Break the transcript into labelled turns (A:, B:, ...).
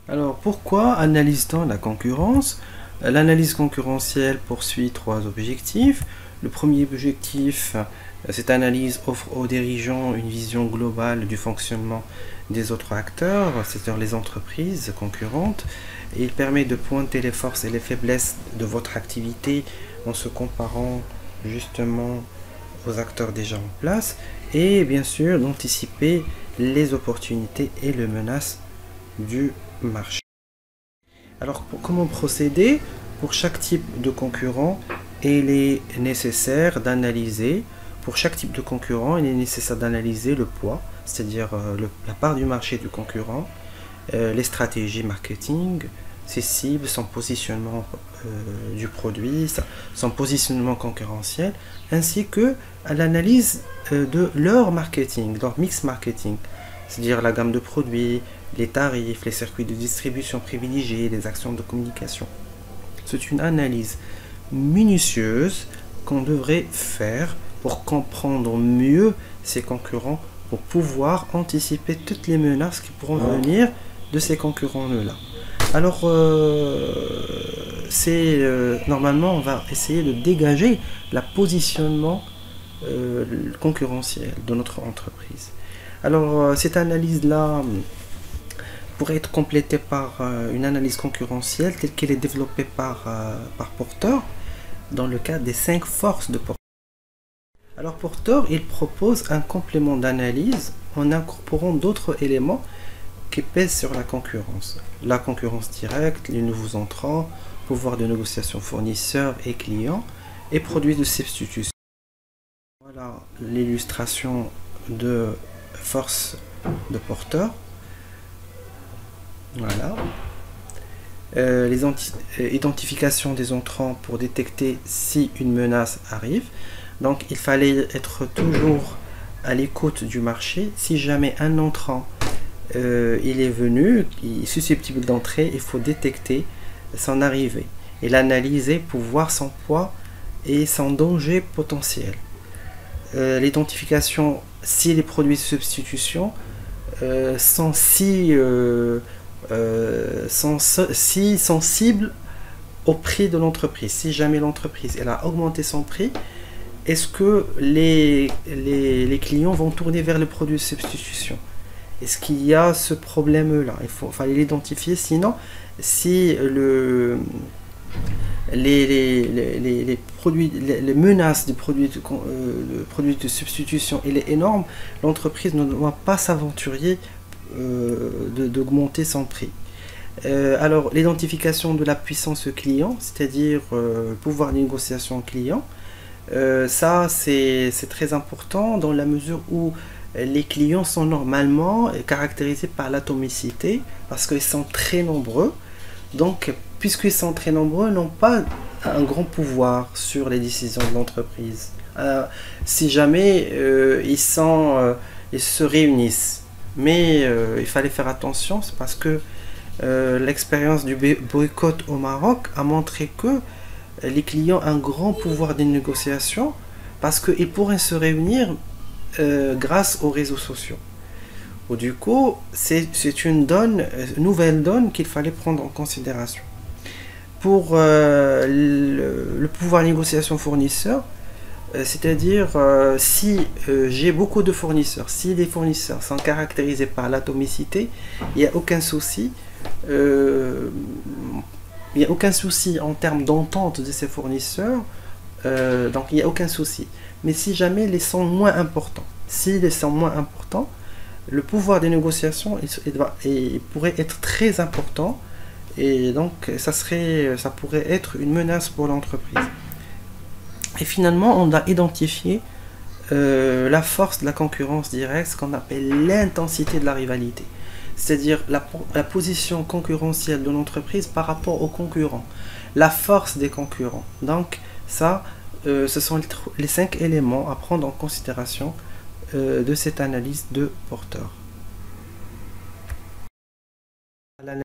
A: Alors, pourquoi analyse-t-on la concurrence? L'analyse concurrentielle poursuit trois objectifs. Le premier objectif, cette analyse offre aux dirigeants une vision globale du fonctionnement des autres acteurs, c'est-à-dire les entreprises concurrentes. Et il permet de pointer les forces et les faiblesses de votre activité en se comparant justement aux acteurs déjà en place et bien sûr d'anticiper les opportunités et les menaces du marché. Alors, comment procéder? Pour chaque type de concurrent, il est nécessaire d'analyser, pour chaque type de concurrent, il est nécessaire d'analyser le poids, c'est-à-dire la part du marché du concurrent, les stratégies marketing, ses cibles, son positionnement du produit, son positionnement concurrentiel, ainsi que à l'analyse de leur marketing, leur mix marketing, c'est-à-dire la gamme de produits, les tarifs, les circuits de distribution privilégiés, les actions de communication. C'est une analyse minutieuse qu'on devrait faire pour comprendre mieux ses concurrents, pour pouvoir anticiper toutes les menaces qui pourront venir de ces concurrents-là. Alors, normalement, on va essayer de dégager le positionnement concurrentiel de notre entreprise. Alors, cette analyse-là pourrait être complétée par une analyse concurrentielle telle qu'elle est développée par Porter dans le cadre des 5 forces de Porter. Alors Porter, il propose un complément d'analyse en incorporant d'autres éléments qui pèsent sur la concurrence. La concurrence directe, les nouveaux entrants, pouvoir de négociation fournisseurs et clients et produits de substitution. Voilà l'illustration de force de Porter. Voilà. Les identifications des entrants pour détecter si une menace arrive. Donc il fallait être toujours à l'écoute du marché. Si jamais un entrant il est venu, il est susceptible d'entrer, il faut détecter son arrivée et l'analyser pour voir son poids et son danger potentiel. L'identification si les produits de substitution sont si sensibles au prix de l'entreprise. Si jamais l'entreprise elle a augmenté son prix, est-ce que les clients vont tourner vers le produit de substitution? Est-ce qu'il y a ce problème-là? Fallait l'identifier, sinon, si les menaces du produit de substitution il est énorme, l'entreprise ne doit pas s'aventurer d'augmenter son prix. Alors, l'identification de la puissance client, c'est-à-dire pouvoir de négociation client, ça c'est très important dans la mesure où les clients sont normalement caractérisés par l'atomicité parce qu'ils sont très nombreux. Donc, puisqu'ils sont très nombreux, ils n'ont pas un grand pouvoir sur les décisions de l'entreprise. Si jamais ils se réunissent. Mais il fallait faire attention, c'est parce que l'expérience du boycott au Maroc a montré que les clients ont un grand pouvoir de négociation parce qu'ils pourraient se réunir grâce aux réseaux sociaux. Du coup, c'est une nouvelle donne qu'il fallait prendre en considération. Pour le pouvoir de négociation fournisseur, c'est-à-dire si j'ai beaucoup de fournisseurs, si les fournisseurs sont caractérisés par l'atomicité, il n'y a aucun souci. Il n'y a aucun souci en termes d'entente de ces fournisseurs, donc il n'y a aucun souci. Mais si jamais les sont moins importants, le pouvoir de négociation il pourrait être très important et donc ça pourrait être une menace pour l'entreprise. Et finalement, on a identifié la force de la concurrence directe, ce qu'on appelle l'intensité de la rivalité. C'est-à-dire la position concurrentielle de l'entreprise par rapport aux concurrents, la force des concurrents. Donc ça, ce sont les 5 éléments à prendre en considération de cette analyse de Porter.